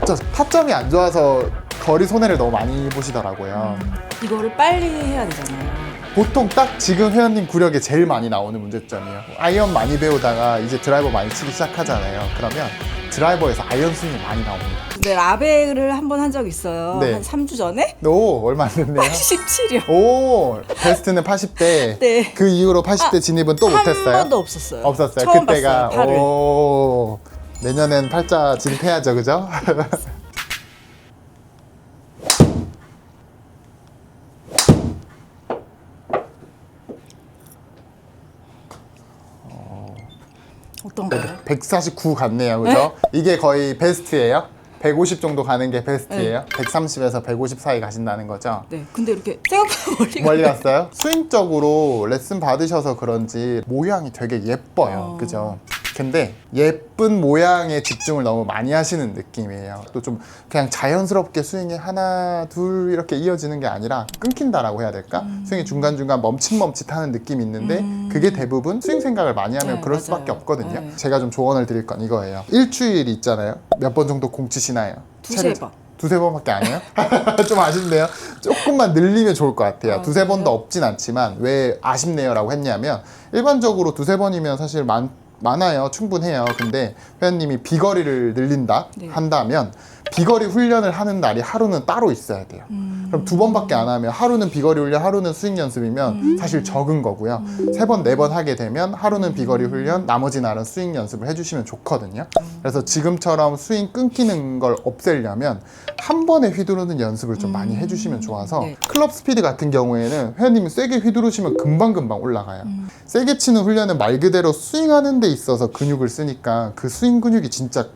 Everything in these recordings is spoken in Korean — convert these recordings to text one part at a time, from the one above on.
맞죠? 타점이 안 좋아서 거리 손해를 너무 많이 보시더라고요. 이거를 빨리 해야 되잖아요. 보통 딱 지금 회원님 구력에 제일 많이 나오는 문제점이에요. 아이언 많이 배우다가 이제 드라이버 많이 치기 시작하잖아요. 그러면 드라이버에서 아이언 스윙이 많이 나옵니다. 근데 라벨을 한 번 한 적 있어요. 네. 한 3주 전에? 오, 얼마 안 됐네요. 87이요. 오, 베스트는 80대. 네. 그 이후로 80대 진입은 또 못했어요? 한 번도 없었어요. 없었어요. 처음 그때가. 봤어요, 팔을. 오, 내년엔 팔자 진입해야죠, 그죠? 어떤가요? 149 같네요, 그죠? 이게 거의 베스트예요? 150 정도 가는 게 베스트예요? 130에서 150 사이 가신다는 거죠? 네. 근데 이렇게 생각보다 멀리 멀리 가요. 갔어요? 스윙적으로 레슨 받으셔서 그런지 모양이 되게 예뻐요. 그죠? 근데 예쁜 모양에 집중을 너무 많이 하시는 느낌이에요. 또 좀 그냥 자연스럽게 스윙이 하나, 둘 이렇게 이어지는 게 아니라 끊긴다라고 해야 될까? 스윙이 중간중간 멈칫멈칫하는 느낌이 있는데 그게 대부분 스윙 생각을 많이 하면 네, 그럴 맞아요. 수밖에 없거든요. 네. 제가 좀 조언을 드릴 건 이거예요. 일주일 있잖아요. 몇 번 정도 공 치시나요? 두세 번. 두세 번밖에 안 해요? 좀 아쉽네요. 조금만 늘리면 좋을 것 같아요. 두세 번도 없진 않지만 왜 아쉽네요 라고 했냐면 일반적으로 두세 번이면 사실 많아요. 충분해요. 근데 회원님이 비거리를 늘린다 네. 한다면 비거리 훈련을 하는 날이 하루는 따로 있어야 돼요. 그럼 두 번밖에 안 하면 하루는 비거리 훈련, 하루는 스윙 연습이면 사실 적은 거고요. 세 번, 네 번 하게 되면 하루는 비거리 훈련, 나머지 날은 스윙 연습을 해주시면 좋거든요. 그래서 지금처럼 스윙 끊기는 걸 없애려면 한 번에 휘두르는 연습을 좀 많이 해주시면 좋아서 네. 클럽 스피드 같은 경우에는 회원님이 세게 휘두르시면 금방금방 올라가요. 세게 치는 훈련은 말 그대로 스윙하는 데 있어서 근육을 쓰니까 그 스윙 근육이 진짜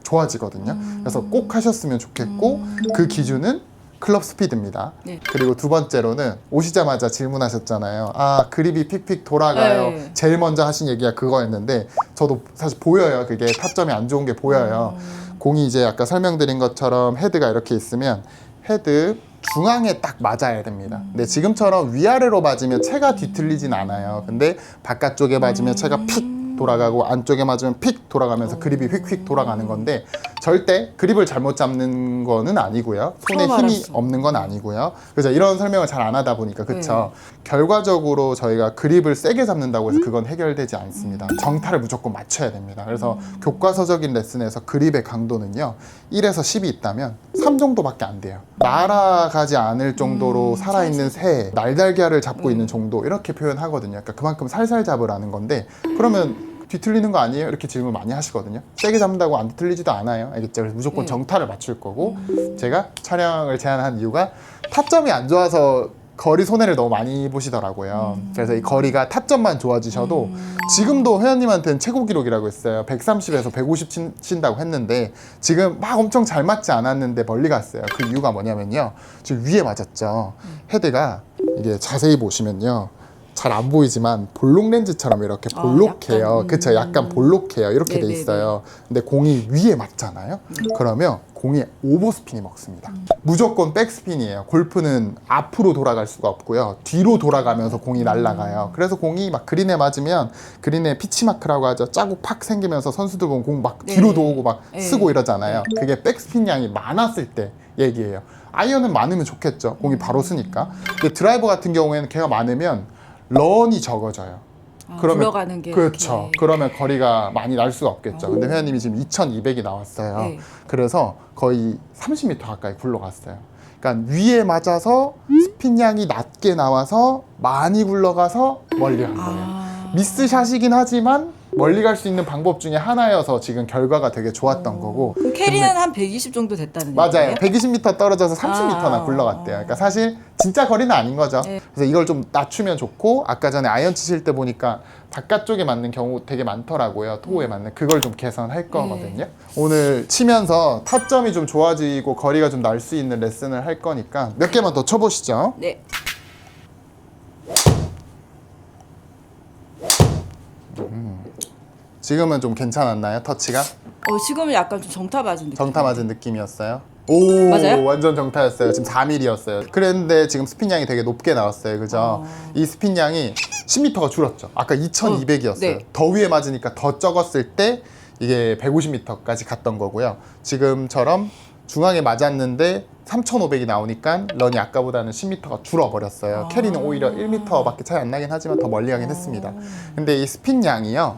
좋아지거든요. 그래서 꼭 하셨으면 좋겠고 그 기준은 클럽 스피드입니다. 네. 그리고 두 번째로는 오시자마자 질문하셨잖아요. 아, 그립이 픽픽 돌아가요. 네. 제일 먼저 하신 얘기가 그거였는데 저도 사실 보여요. 그게 타점이 안 좋은 게 보여요. 공이 이제 아까 설명드린 것처럼 헤드가 이렇게 있으면 헤드 중앙에 딱 맞아야 됩니다. 근데 지금처럼 위아래로 맞으면 채가 뒤틀리진 않아요. 근데 바깥쪽에 맞으면 채가 픽 돌아가고 안쪽에 맞으면 픽 돌아가면서 그립이 휙휙 돌아가는 건데 절대 그립을 잘못 잡는 거는 아니고요. 손에 처음 힘이 알았어. 없는 건 아니고요. 그래서 이런 설명을 잘 안 하다 보니까 그쵸. 결과적으로 저희가 그립을 세게 잡는다고 해서 그건 해결되지 않습니다. 정타를 무조건 맞춰야 됩니다. 그래서 교과서적인 레슨에서 그립의 강도는요. 1에서 10이 있다면 3 정도밖에 안 돼요. 날아가지 않을 정도로 살아있는 새, 날달걀을 잡고 있는 정도 이렇게 표현하거든요. 그러니까 그만큼 살살 잡으라는 건데 그러면 뒤틀리는 거 아니에요? 이렇게 질문 많이 하시거든요. 세게 잡는다고 안 뒤틀리지도 않아요. 알겠죠? 그래서 무조건 정타를 맞출 거고 제가 촬영을 제안한 이유가 타점이 안 좋아서 거리 손해를 너무 많이 보시더라고요. 그래서 이 거리가 타점만 좋아지셔도 지금도 회원님한테는 최고 기록이라고 했어요. 130에서 150 친다고 했는데 지금 막 엄청 잘 맞지 않았는데 멀리 갔어요. 그 이유가 뭐냐면요. 지금 위에 맞았죠. 헤드가 이게 자세히 보시면요. 잘 안 보이지만 볼록 렌즈처럼 이렇게 볼록해요. 약간, 그쵸? 약간 볼록해요. 이렇게 돼 네네네. 있어요. 근데 공이 위에 맞잖아요. 그러면 공이 오버스핀이 먹습니다. 무조건 백스핀이에요. 골프는 앞으로 돌아갈 수가 없고요. 뒤로 돌아가면서 공이 날아가요. 그래서 공이 막 그린에 맞으면 그린에 피치마크라고 하죠. 자국 팍 생기면서 선수들 보면 공 막 뒤로도 오고 막 쓰고 이러잖아요. 그게 백스핀 양이 많았을 때 얘기예요. 아이언은 많으면 좋겠죠. 공이 바로 쓰니까. 근데 드라이버 같은 경우에는 걔가 많으면 런이 적어져요. 굴러가는 게 그렇죠. 이렇게. 그러면 거리가 많이 날 수가 없겠죠. 근데 회원님이 지금 2200이 나왔어요. 네. 그래서 거의 30m 가까이 굴러갔어요. 그러니까 위에 맞아서 스핀 양이 낮게 나와서 많이 굴러가서 멀리 간 거예요. 미스샷이긴 하지만 멀리 갈 수 있는 방법 중에 하나여서 지금 결과가 되게 좋았던 거고. 그럼 캐리는 한 120 정도 됐다는 맞아요. 얘기예요? 120m 떨어져서 30m나 아. 굴러갔대요. 그러니까 사실 진짜 거리는 아닌 거죠. 네. 그래서 이걸 좀 낮추면 좋고 아까 전에 아이언 치실 때 보니까 바깥쪽에 맞는 경우 되게 많더라고요. 토우에 맞는. 그걸 좀 개선할 거거든요. 오늘 치면서 타점이 좀 좋아지고 거리가 좀 날 수 있는 레슨을 할 거니까 몇 개만 더 쳐보시죠. 네. 지금은 좀 괜찮았나요? 터치가? 지금은 약간 좀 정타 맞은 느낌. 정타 맞은 느낌이었어요? 오, 맞아요? 완전 정타였어요. 지금 4mm였어요. 그랬는데 지금 스핀 양이 되게 높게 나왔어요. 그죠? 이 스핀 양이 10m가 줄었죠. 아까 2200이었어요. 네. 더 위에 맞으니까 더 적었을 때 이게 150m까지 갔던 거고요. 지금처럼 중앙에 맞았는데 3,500이 나오니까 런이 아까보다는 10m가 줄어버렸어요. 캐리는 오히려 1m밖에 차이 안 나긴 하지만 더 멀리 가긴 했습니다. 근데 이 스핀 양이요,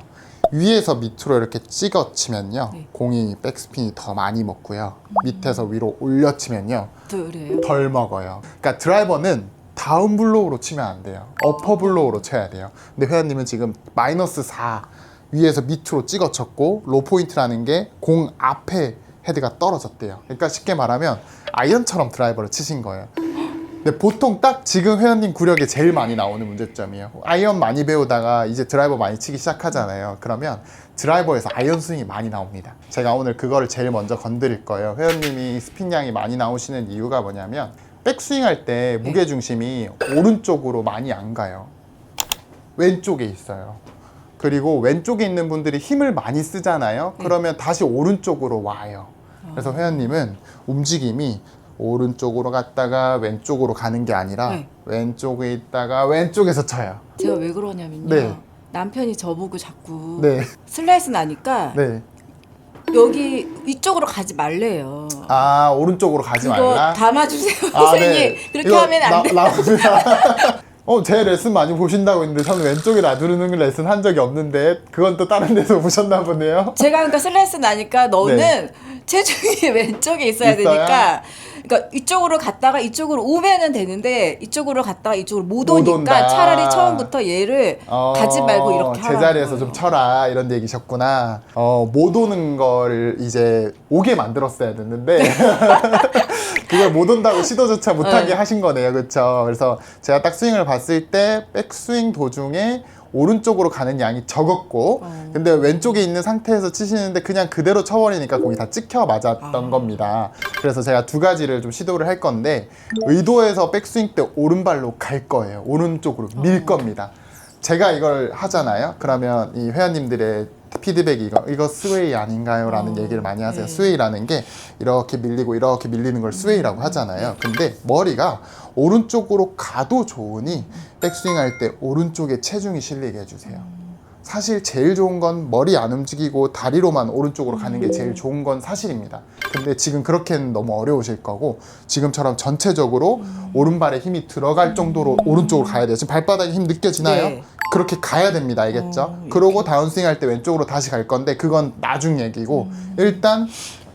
위에서 밑으로 이렇게 찍어 치면요, 네. 공이 백스핀이 더 많이 먹고요, 밑에서 위로 올려 치면요 그래요? 덜 먹어요. 그러니까 드라이버는 다운 블로우로 치면 안 돼요. 어퍼 블로우로 쳐야 돼요. 근데 회원님은 지금 마이너스 4 위에서 밑으로 찍어 쳤고, 로 포인트라는 게 공 앞에 헤드가 떨어졌대요. 그러니까 쉽게 말하면 아이언처럼 드라이버를 치신 거예요. 근데 보통 딱 지금 회원님 구력에 제일 많이 나오는 문제점이에요. 아이언 많이 배우다가 이제 드라이버 많이 치기 시작하잖아요. 그러면 드라이버에서 아이언 스윙이 많이 나옵니다. 제가 오늘 그거를 제일 먼저 건드릴 거예요. 회원님이 스핀 양이 많이 나오시는 이유가 뭐냐면, 백스윙 할 때 무게중심이 오른쪽으로 많이 안 가요. 왼쪽에 있어요. 그리고 왼쪽에 있는 분들이 힘을 많이 쓰잖아요. 그러면 다시 오른쪽으로 와요. 그래서 회원님은 움직임이 오른쪽으로 갔다가 왼쪽으로 가는 게 아니라 네. 왼쪽에 있다가 왼쪽에서 쳐요. 제가 왜 그러냐면요. 네. 남편이 저보고 자꾸 네. 슬라이스 나니까 네. 여기 이쪽으로 가지 말래요. 아, 오른쪽으로 가지 그거 말라? 담아주세요, 아, 선생님. 네. 그렇게 이거 하면 안 돼. 나옵니다. 제 레슨 많이 보신다고 했는데 저는 왼쪽에 놔두는 레슨 한 적이 없는데, 그건 또 다른 데서 보셨나 보네요. 제가 그러니까 슬라이스 나니까 너는 네. 체중이 왼쪽에 있어야 있어야? 되니까, 그러니까 이쪽으로 갔다가 이쪽으로 오면은 되는데 이쪽으로 갔다가 이쪽으로 못 못 오니까 온다. 차라리 처음부터 얘를 가지 말고 이렇게 하라는 제자리에서 거예요. 좀 쳐라, 이런 얘기셨구나. 못 오는 걸 이제 오게 만들었어야 됐는데 그걸 못 온다고 시도조차 못하게 네. 하신 거네요. 그렇죠? 그래서 제가 딱 스윙을 봤을 때 백스윙 도중에 오른쪽으로 가는 양이 적었고, 근데 왼쪽에 있는 상태에서 치시는데 그냥 그대로 쳐버리니까 공이 다 찍혀 맞았던 겁니다. 그래서 제가 두 가지를 좀 시도를 할 건데, 의도해서 백스윙 때 오른발로 갈 거예요. 오른쪽으로 밀 겁니다. 제가 이걸 하잖아요. 그러면 이 회원님들의 피드백이 이거 스웨이 아닌가요? 라는 얘기를 많이 하세요. 네. 스웨이라는 게 이렇게 밀리고 이렇게 밀리는 걸 스웨이라고 하잖아요. 근데 머리가 오른쪽으로 가도 좋으니 백스윙 할 때 오른쪽에 체중이 실리게 해주세요. 사실 제일 좋은 건 머리 안 움직이고 다리로만 오른쪽으로 가는 게 제일 좋은 건 사실입니다. 근데 지금 그렇게는 너무 어려우실 거고, 지금처럼 전체적으로 오른발에 힘이 들어갈 정도로 오른쪽으로 가야 돼요. 지금 발바닥에 힘 느껴지나요? 네. 그렇게 가야 됩니다. 알겠죠? 이렇게. 그러고 다운스윙 할 때 왼쪽으로 다시 갈 건데, 그건 나중 얘기고, 일단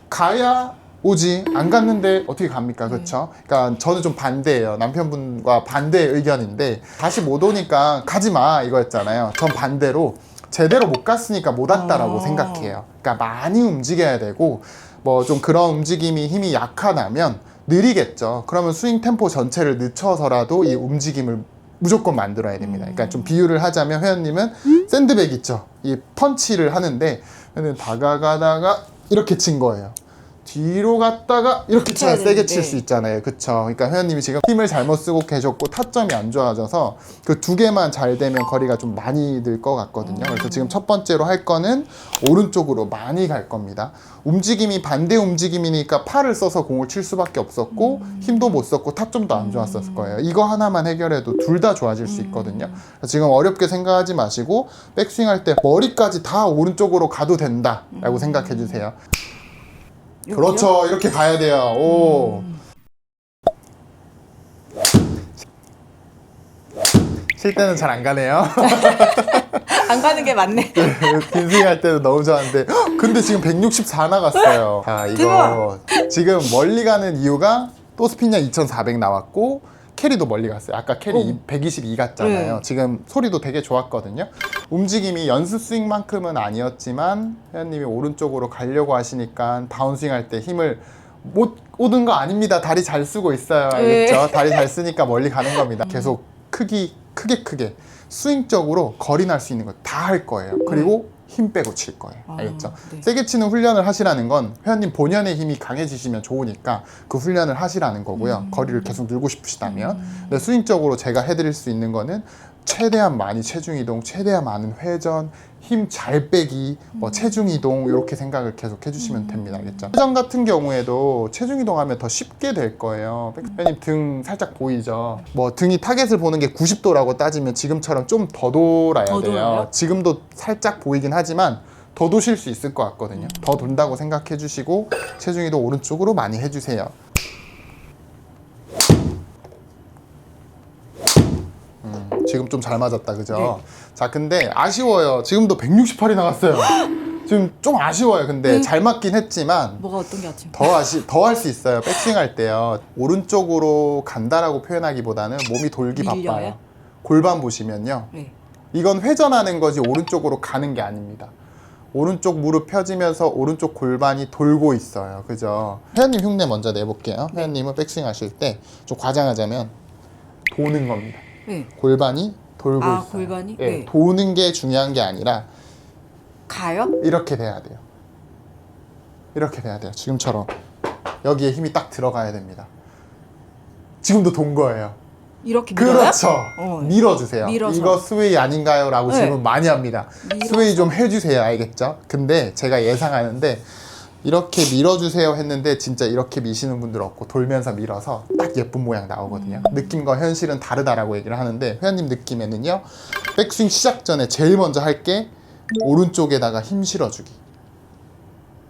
가야 오지, 안 갔는데 어떻게 갑니까? 그렇죠? 그러니까 저는 좀 반대예요. 남편분과 반대의 의견인데, 다시 못 오니까 가지 마 이거였잖아요. 전 반대로 제대로 못 갔으니까 못 왔다라고 생각해요. 그러니까 많이 움직여야 되고, 뭐 좀 그런 움직임이 힘이 약하다면 느리겠죠. 그러면 스윙 템포 전체를 늦춰서라도 이 움직임을 무조건 만들어야 됩니다. 그러니까 좀 비유를 하자면, 회원님은 샌드백 있죠? 이 펀치를 하는데, 회원님 다가가다가 이렇게 친 거예요. 뒤로 갔다가 이렇게 쳐야 세게 칠 수 있잖아요. 그쵸? 그러니까 회원님이 지금 힘을 잘못 쓰고 계셨고 타점이 안 좋아져서 그 두 개만 잘 되면 거리가 좀 많이 늘 것 같거든요. 그래서 지금 첫 번째로 할 거는 오른쪽으로 많이 갈 겁니다. 움직임이 반대 움직임이니까 팔을 써서 공을 칠 수밖에 없었고, 힘도 못 썼고 타점도 안 좋았었을 거예요. 이거 하나만 해결해도 둘 다 좋아질 수 있거든요. 그래서 지금 어렵게 생각하지 마시고 백스윙 할 때 머리까지 다 오른쪽으로 가도 된다 라고 생각해 주세요. 그렇죠. 이렇게 가야 돼요. 오. 칠 때는 잘 안 가네요. 안 가는 게 맞네. 빈스윙 할 때는 너무 좋았는데, 헉, 근데 지금 164 나갔어요. 자, 이거 지금 멀리 가는 이유가 또 스핀량 2400 나왔고 캐리도 멀리 갔어요. 아까 캐리 122 갔잖아요. 네. 지금 소리도 되게 좋았거든요. 움직임이 연습 스윙만큼은 아니었지만 회원님이 오른쪽으로 가려고 하시니까 다운스윙 할 때 힘을 못 오는 거 아닙니다. 다리 잘 쓰고 있어요. 알겠죠? 네. 다리 잘 쓰니까 멀리 가는 겁니다. 계속 크게 스윙적으로 거리 날 수 있는 거 다 할 거예요. 그리고 힘 빼고 칠 거예요. 알겠죠? 네. 세게 치는 훈련을 하시라는 건 회원님 본연의 힘이 강해지시면 좋으니까 그 훈련을 하시라는 거고요. 거리를 계속 늘고 싶으시다면. 근데 스윙적으로 제가 해드릴 수 있는 거는 최대한 많이 체중 이동, 최대한 많은 회전, 힘 잘 빼기, 뭐 체중 이동 이렇게 생각을 계속 해주시면 됩니다. 알겠죠? 회전 같은 경우에도 체중 이동하면 더 쉽게 될 거예요. 회원님 등 살짝 보이죠? 뭐 등이 타겟을 보는 게 90도라고 따지면 지금처럼 좀 더 돌아야 더 돼요. 돌아요? 지금도 살짝 보이긴 하지만 더 도실 수 있을 것 같거든요. 더 돈다고 생각해 주시고 체중이도 오른쪽으로 많이 해주세요. 지금 좀 잘 맞았다, 그죠? 네. 자, 근데 아쉬워요. 지금도 168이 나갔어요. 지금 좀 아쉬워요. 근데 잘 맞긴 했지만 뭐가 어떤 게 아침? 더 할 수 있어요. 백스윙 할 때요. 오른쪽으로 간다라고 표현하기보다는 몸이 돌기 밀려요? 바빠요. 골반 보시면요. 네. 이건 회전하는 거지 오른쪽으로 가는 게 아닙니다. 오른쪽 무릎 펴지면서 오른쪽 골반이 돌고 있어요. 그죠? 회원님 흉내 먼저 내볼게요. 회원님은 백스윙 하실 때 좀 과장하자면 도는 겁니다. 네. 골반이 돌고 아, 있어요. 골반이? 네, 네. 도는 게 중요한 게 아니라 가요? 이렇게 돼야 돼요. 이렇게 돼야 돼요. 지금처럼 여기에 힘이 딱 들어가야 됩니다. 지금도 돈 거예요. 이렇게 밀어요? 그렇죠. 어. 밀어주세요. 밀어서. 이거 스웨이 아닌가요? 라고 네. 질문 많이 합니다. 밀어서. 스웨이 좀 해주세요. 알겠죠? 근데 제가 예상하는데 이렇게 밀어주세요 했는데 진짜 이렇게 미시는 분들 없고 돌면서 밀어서 딱 예쁜 모양 나오거든요. 느낌과 현실은 다르다라고 얘기를 하는데 회원님 느낌에는요. 백스윙 시작 전에 제일 먼저 할 게 오른쪽에다가 힘 실어주기.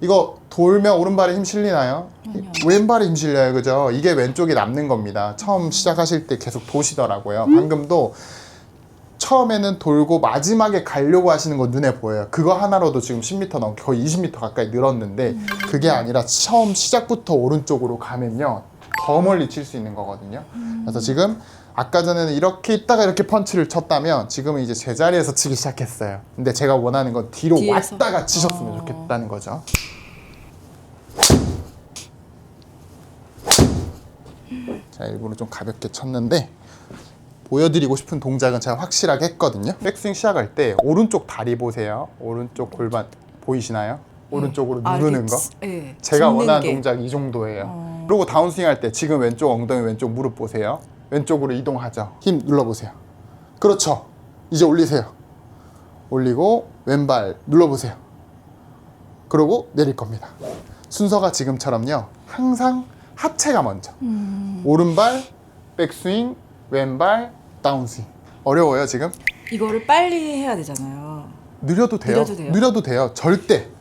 이거 돌면 오른발에 힘 실리나요? 아니요. 왼발에 힘 실려요. 그죠? 이게 왼쪽이 남는 겁니다. 처음 시작하실 때 계속 도시더라고요. 방금도 처음에는 돌고 마지막에 가려고 하시는 거 눈에 보여요. 그거 하나로도 지금 10m 넘게 거의 20m 가까이 늘었는데 그게 아니라 처음 시작부터 오른쪽으로 가면요. 더 멀리 칠 수 있는 거거든요. 그래서 지금 아까 전에는 이렇게 있다가 이렇게 펀치를 쳤다면 지금은 이제 제자리에서 치기 시작했어요. 근데 제가 원하는 건 뒤로 뒤에서? 왔다가 치셨으면 좋겠다는 거죠. 자, 일부러 좀 가볍게 쳤는데 보여드리고 싶은 동작은 제가 확실하게 했거든요. 백스윙 시작할 때 오른쪽 다리 보세요. 오른쪽 골반 보이시나요? 오른쪽으로 누르는 거. 네. 제가 짚는 원하는 게. 동작이 이 정도예요. 그리고 다운스윙 할 때 지금 왼쪽 엉덩이 왼쪽 무릎 보세요. 왼쪽으로 이동하죠. 힘 눌러보세요. 그렇죠. 이제 올리세요. 올리고 왼발 눌러보세요. 그러고 내릴 겁니다. 순서가 지금처럼요. 항상 하체가 먼저. 오른발 백스윙, 왼발 다운스윙. 어려워요 지금? 이거를 빨리 해야 되잖아요. 느려도 돼요. 느려도 돼요? 느려도 돼요.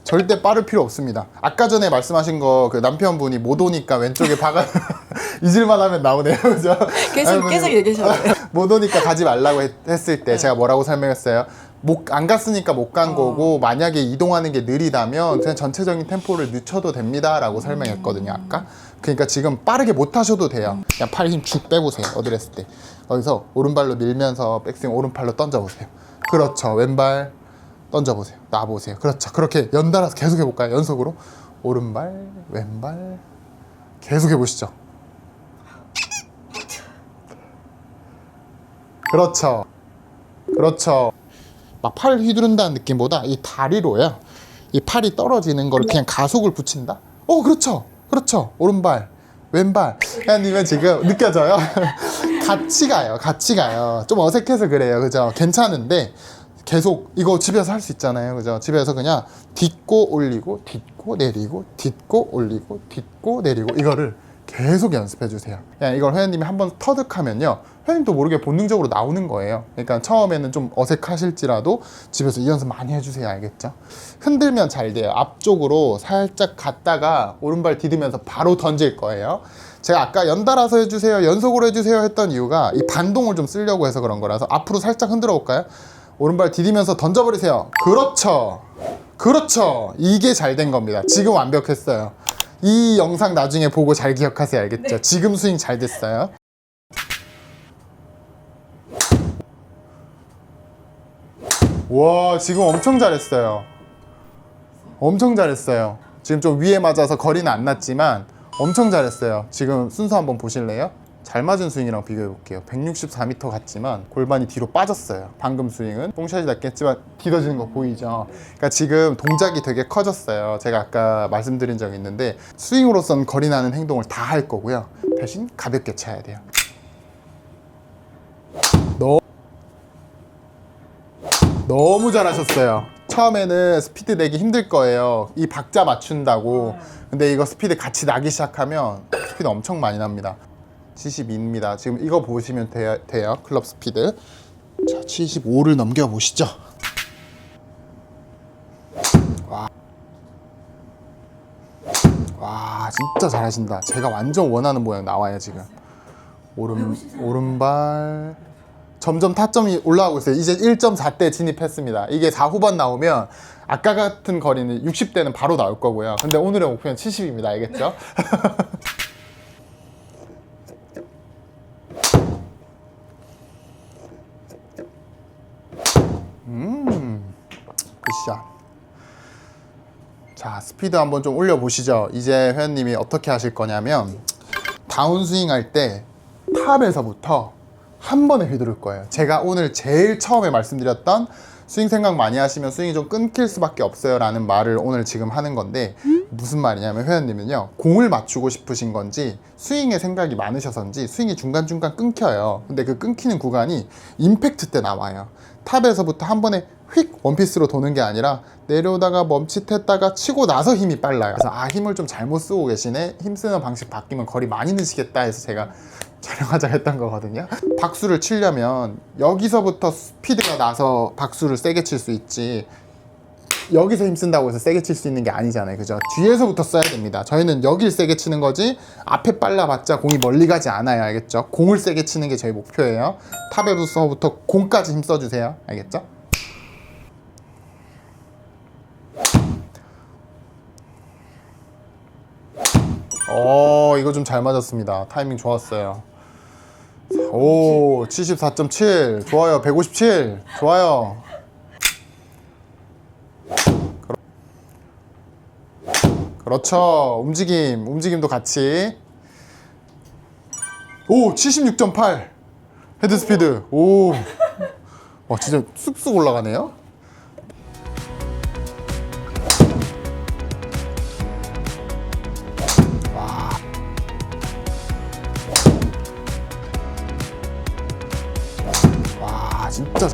절대 빠를 필요 없습니다. 아까 전에 말씀하신 거 그 남편분이 못 오니까 왼쪽에 박아 잊을만 하면 나오네요. 그죠? 계속 얘기하셔요. 못 오니까 가지 말라고 했을 때 제가 뭐라고 설명했어요? 안 갔으니까 못 간 거고 만약에 이동하는 게 느리다면 그냥 전체적인 템포를 늦춰도 됩니다 라고 설명했거든요 아까. 그러니까 지금 빠르게 못 하셔도 돼요. 그냥 팔 힘 쭉 빼보세요. 어드레스 때 거기서 오른발로 밀면서 백스윙 오른팔로 던져보세요. 그렇죠. 왼발 던져보세요. 놔보세요. 그렇죠. 그렇게 연달아서 계속 해볼까요? 연속으로 오른발 왼발 계속 해보시죠. 그렇죠. 그렇죠. 막 팔 휘두른다는 느낌보다 이 다리로요. 이 팔이 떨어지는 걸 그냥 가속을 붙인다. 그렇죠. 그렇죠. 오른발, 왼발. 회원님은 지금 느껴져요? 같이 가요. 좀 어색해서 그래요. 그죠? 괜찮은데 계속 이거 집에서 할 수 있잖아요. 그죠? 집에서 그냥 딛고 올리고 딛고 내리고 딛고 올리고 딛고 내리고 이거를 계속 연습해 주세요. 그냥 이걸 회원님이 한번 터득하면요. 회원님도 모르게 본능적으로 나오는 거예요. 그러니까 처음에는 좀 어색하실지라도 집에서 이 연습 많이 해주세요. 알겠죠? 흔들면 잘 돼요. 앞쪽으로 살짝 갔다가 오른발 디디면서 바로 던질 거예요. 제가 아까 연달아서 해주세요, 연속으로 해주세요 했던 이유가 이 반동을 좀 쓰려고 해서 그런 거라서 앞으로 살짝 흔들어 볼까요? 오른발 디디면서 던져버리세요. 그렇죠. 그렇죠. 이게 잘 된 겁니다. 지금 완벽했어요. 이 영상 나중에 보고 잘 기억하세요. 알겠죠? 네. 지금 스윙 잘 됐어요. 와, 지금 엄청 잘했어요. 엄청 잘했어요. 지금 좀 위에 맞아서 거리는 안 났지만 엄청 잘했어요. 지금 순서 한번 보실래요? 잘 맞은 스윙이랑 비교해 볼게요. 164m 같지만 골반이 뒤로 빠졌어요. 방금 스윙은 뽕샷이 낫겠지만 뒤어지는 거 보이죠? 그러니까 지금 동작이 되게 커졌어요. 제가 아까 말씀드린 적이 있는데 스윙으로선 거리 나는 행동을 다 할 거고요. 대신 가볍게 쳐야 돼요. 너무 잘하셨어요. 처음에는 스피드 내기 힘들 거예요. 이 박자 맞춘다고. 근데 이거 스피드 같이 나기 시작하면 스피드 엄청 많이 납니다. 72입니다. 지금 이거 보시면 돼요. 클럽 스피드. 자, 75를 넘겨보시죠. 진짜 잘하신다. 제가 완전 원하는 모양 나와요 지금. 오른발 점점 타점이 올라가고 있어요. 이제 1.4대 진입했습니다. 이게 4 후반 나오면 아까 같은 거리는 60대는 바로 나올 거고요. 근데 오늘의 목표는 70입니다. 알겠죠? 굿샷. 자, 스피드 한번 좀 올려보시죠. 이제 회원님이 어떻게 하실 거냐면 다운스윙 할 때 탑에서부터 한 번에 휘두를 거예요. 제가 오늘 제일 처음에 말씀드렸던 스윙 생각 많이 하시면 스윙이 좀 끊길 수밖에 없어요 라는 말을 오늘 지금 하는 건데, 무슨 말이냐면 회원님은요, 공을 맞추고 싶으신 건지 스윙에 생각이 많으셔서인지 스윙이 중간중간 끊겨요. 근데 그 끊기는 구간이 임팩트 때 나와요. 탑에서부터 한 번에 휙 원피스로 도는 게 아니라 내려오다가 멈칫했다가 치고 나서 힘이 빨라요. 그래서 힘을 좀 잘못 쓰고 계시네, 힘 쓰는 방식 바뀌면 거리 많이 넣으시겠다 해서 제가 촬영하자 했던 거거든요. 박수를 치려면 여기서부터 스피드가 나서 박수를 세게 칠 수 있지, 여기서 힘 쓴다고 해서 세게 칠 수 있는 게 아니잖아요. 그죠? 뒤에서부터 써야 됩니다. 저희는 여길 세게 치는 거지 앞에 빨라봤자 공이 멀리 가지 않아요. 알겠죠? 공을 세게 치는 게 저희 목표예요. 탑에서부터 공까지 힘 써주세요. 알겠죠? 이거 좀 잘 맞았습니다. 타이밍 좋았어요. 오, 74.7 좋아요. 157 좋아요. 그렇죠. 움직임도 같이. 오, 76.8 헤드 스피드. 오, 와, 진짜 쑥쑥 올라가네요. 와, 진짜